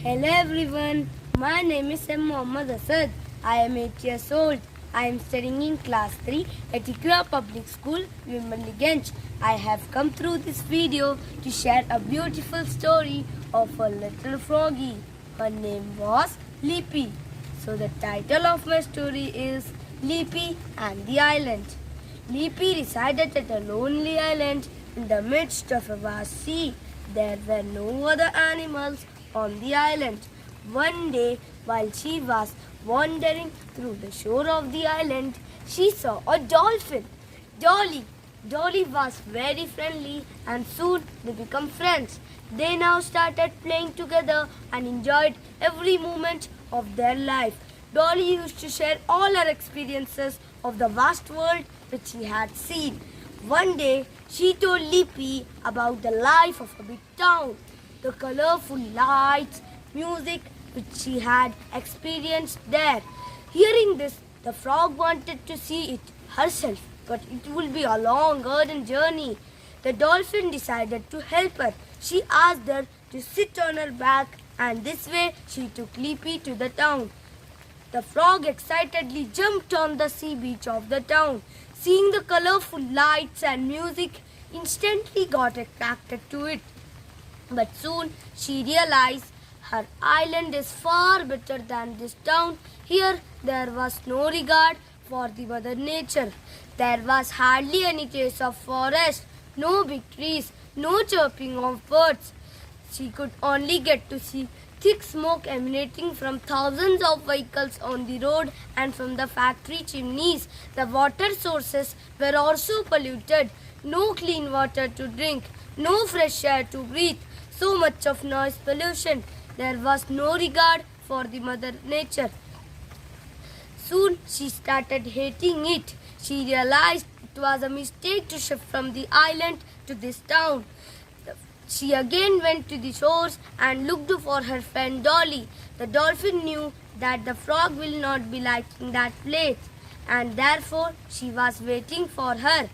Hello everyone, my name is M. Mohammad Asad. I am 8 years old. I am studying in class 3 at IQRA Public School, Ganj. I have come through this video to share a beautiful story of a little froggy. Her name was Leapy. So the title of my story is Leapy and the Island. Leapy resided at a lonely island in the midst of a vast sea. There were no other animals on the island. One day, while she was wandering through the shore of the island, she saw a dolphin. Dolly was very friendly and soon they became friends. They now started playing together and enjoyed every moment of their life. Dolly used to share all her experiences of the vast world which she had seen. One day, she told Leapy about the life of a big town, the colorful lights, music which she had experienced there. Hearing this, the frog wanted to see it herself, but it would be a long garden journey. The dolphin decided to help her. She asked her to sit on her back, and this way she took Leapy to the town. The frog excitedly jumped on the sea beach of the town. Seeing the colorful lights and music, instantly got attracted to it. But soon she realized her island is far better than this town. Here there was no regard for the mother nature. There was hardly any trace of forest, no big trees, no chirping of birds. She could only get to see thick smoke emanating from thousands of vehicles on the road and from the factory chimneys. The water sources were also polluted. No clean water to drink, no fresh air to breathe. So much of noise pollution. There was no regard for the mother nature. Soon she started hating it. She realized it was a mistake to shift from the island to this town. She again went to the shores and looked for her friend Dolly. The dolphin knew that the frog will not be liking that place, and therefore she was waiting for her.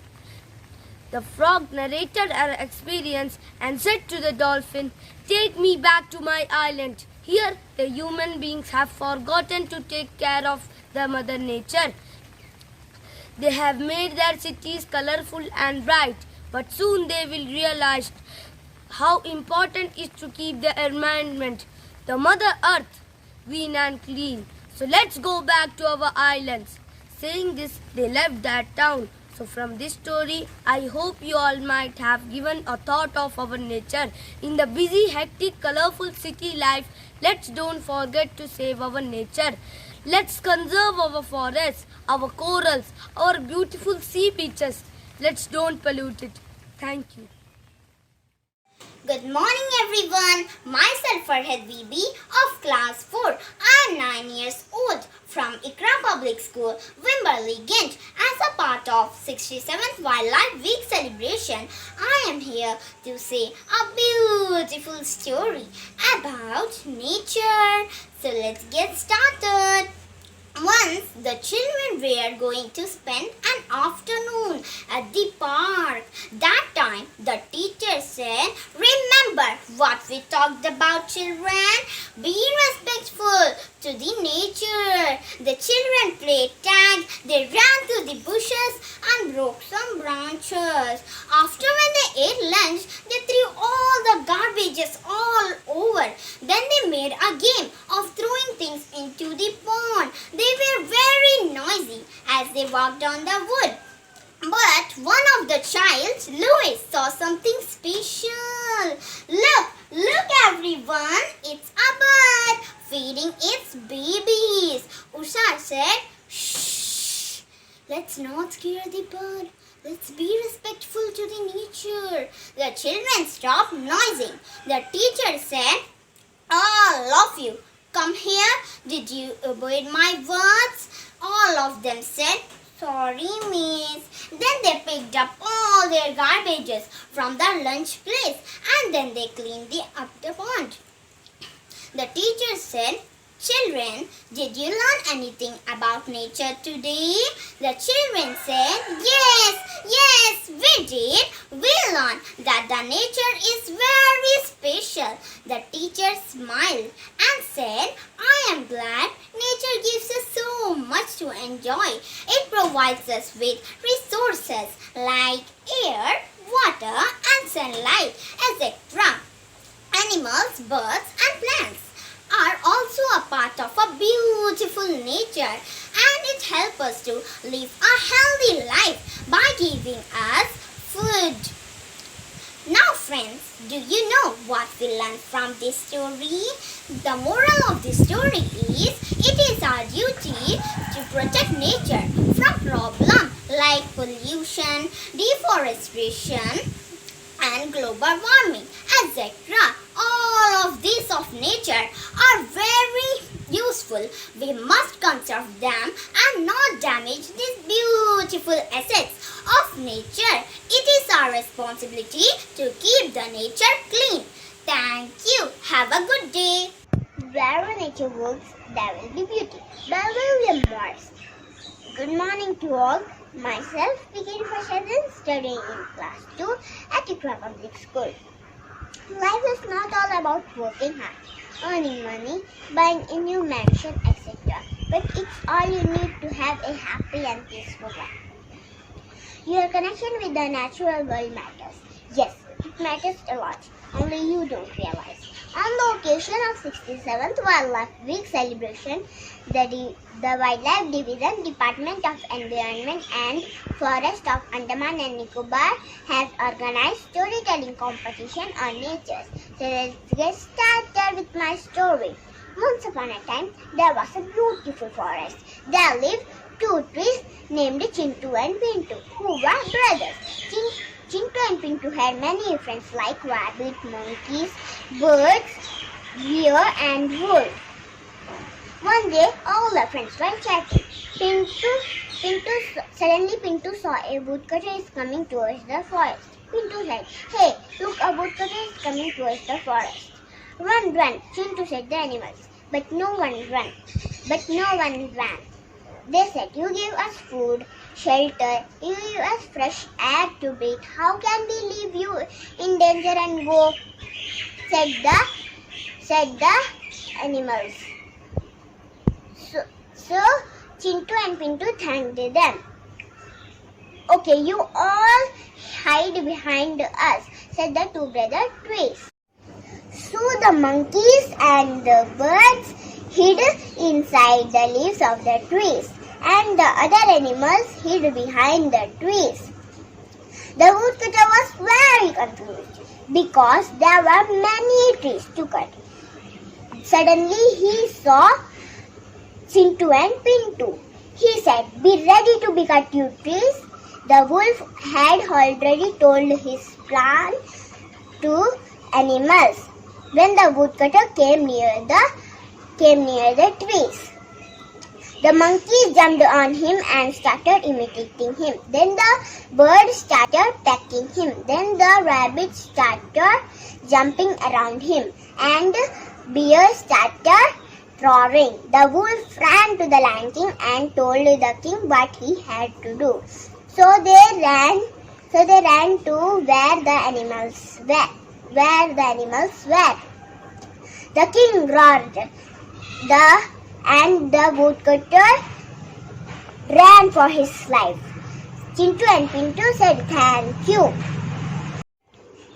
The frog narrated her experience and said to the dolphin, "Take me back to my island. Here the human beings have forgotten to take care of the mother nature. They have made their cities colorful and bright, but soon they will realize how important it is to keep the environment, the mother earth, green and clean. So let's go back to our islands." Saying this, they left that town. So from this story, I hope you all might have given a thought of our nature. In the busy, hectic, colorful city life, let's don't forget to save our nature. Let's conserve our forests, our corals, our beautiful sea beaches. Let's don't pollute it. Thank you. Good morning everyone. Myself Farhad Bibi of class 4. I am 9 years old from IQRA Public School, Ganj. As a part of 67th Wildlife Week celebration, I am here to say a beautiful story about nature. So let's get started. Once the children were going to spend an afternoon at the park. That time the teacher said, "Remember what we talked about, children. Be respectful to the nature." The children played tag. They ran through the bushes and broke some branches. After when they ate lunch, they threw all the garbages all over. Then they made a game of throwing things into the pond. They were very noisy as they walked on the wood. But one of the childs, Louis, saw something special. Look everyone, it's a bird feeding its babies. Usha said, "Shh, let's not scare the bird. Let's be respectful to the nature." The children stopped noising. The teacher said, "All of you, come here. Did you obey my words?" All of them said, "Sorry, miss." Then they picked up all their garbages from the lunch place and then they cleaned up the pond. The teacher said, "Children, did you learn anything about nature today?" The children said, Yes, we did. We learned that the nature is very special." The teacher smiled provides us with resources like air, water and sunlight, etc. Animals, birds and plants are also a part of a beautiful nature, and it helps us to live a healthy life by giving us food. Now friends, do you know what we learn from this story? The moral of this story is, it is our duty to protect nature from problems like pollution, deforestation and global warming, etc. All of these of nature are very useful. We must conserve them and not damage these beautiful assets of nature. It is our responsibility to keep the nature clean. Thank you. Have a good day. Wherever nature works, there will be beauty. By William Morris. Good morning to all. Myself, Vicky Fashadan, studying in class 2 at IQRA Public School. Life is not all about working hard, earning money, buying a new mansion, etc. But it's all you need to have a happy and peaceful life. Your connection with the natural world matters. Yes, it matters a lot. Only you don't realize. On the occasion of 67th Wildlife Week celebration, the Wildlife Division, Department of Environment and Forest of Andaman and Nicobar has organized storytelling competition on nature. So let's get started with my story. Once upon a time, there was a beautiful forest. There lived two trees named Chintu and Pintu, who were brothers. Chintu and Pintu had many friends like rabbit, monkeys, birds, deer and wolf. One day, all the friends were chatting. Suddenly Pintu saw a woodcutter is coming towards the forest. Pintu said, "Hey, look, a woodcutter is coming towards the forest." "Run, run," Chintu said the animals. But no one ran. They said, "You gave us food, shelter, you gave us fresh air to breathe. How can we leave you in danger and go?" said the animals. So Chintu and Pintu thanked them. "Okay, you all hide behind us," said the two brother trees. So the monkeys and the birds hid inside the leaves of the trees, and the other animals hid behind the trees. The woodcutter was very confused because there were many trees to cut. Suddenly he saw Chintu and Pintu. He said, "Be ready to be cut, you trees." The wolf had already told his plan to animals when the woodcutter came near the trees. The monkeys jumped on him and started imitating him. Then the bird started pecking him. Then the rabbit started jumping around him. And bear started roaring. The wolf ran to the Lion King and told the king what he had to do. So they ran to where the animals were. The king roared. And the woodcutter ran for his life. Chintu and Pintu said, "Thank you."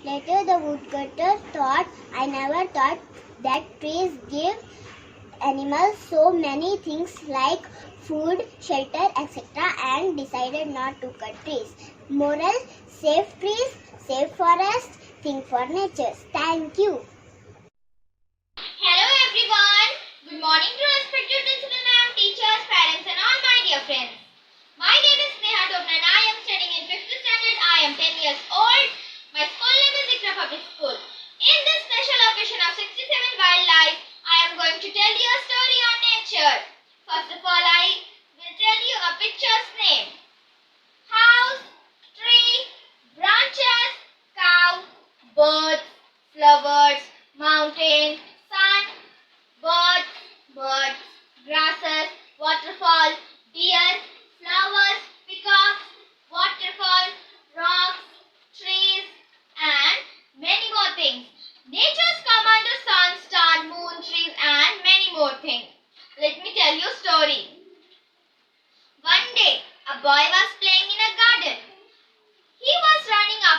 Later the woodcutter thought, "I never thought that trees give animals so many things like food, shelter, etc. and decided not to cut trees." Moral: save trees, save forests, think for nature. Thank you. Hello everyone. Good morning to respected principal ma'am, teachers, parents and all my dear friends. My name is Sneha Dobna and I am studying in 5th standard. I am 10 years old. My school name is IQRA Public School. In this special occasion of 67 Wildlife, I am going to tell you a story on nature. First of all, I will tell you a picture's name. House, tree, branches, cow, birds, flowers, mountain, sun, birds, grasses, waterfall, deer, flowers, peacocks, waterfall, rocks, trees and many more things. Nature's come under sun, star, moon, trees and many more things. Let me tell you a story.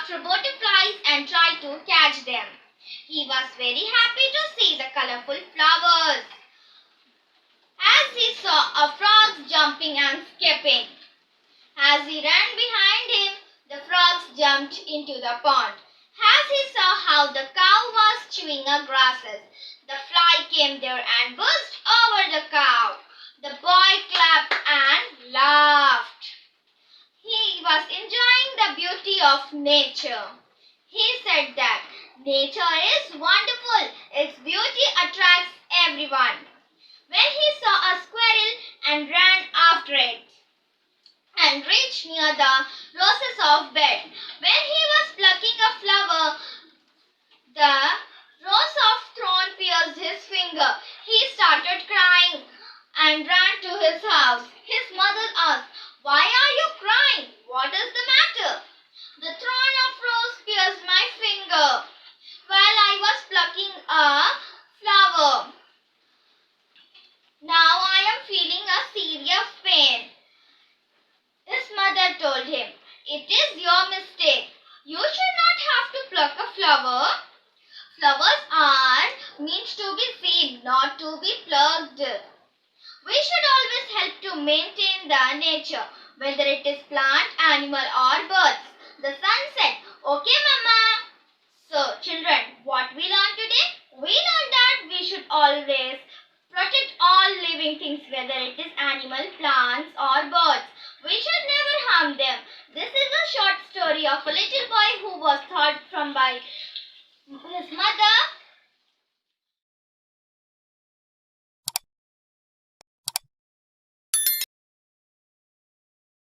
after butterflies and tried to catch them. He was very happy to see the colorful flowers. As he saw a frog jumping and skipping. As he ran behind him, the frogs jumped into the pond. As he saw how the cow was chewing the grasses, the fly came there and buzzed over the cow. The boy clapped and laughed. He was enjoying the beauty of nature. He said that nature is wonderful. Its beauty attracts everyone. When he saw a squirrel and ran after it and reached near the roses of bed. When he was plucking a flower, the rose of thorn pierced his finger. He started crying and ran to his house. His mother asked, "Why are you crying? What is the matter?" "The thorn of rose pierced my finger while I was plucking a flower. Now I am feeling a serious pain." His mother told him, "It is your mistake. You should not have to pluck a flower. Flowers are meant to be seen, not to be plucked. We should always help to maintain the nature, whether it is plant, animal or birds." The son said, "Okay, Mama." So, children, what we learned today? We learned that we should always protect all living things, whether it is animal, plants or birds. We should never harm them. This is a short story of a little boy who was taught from by his mother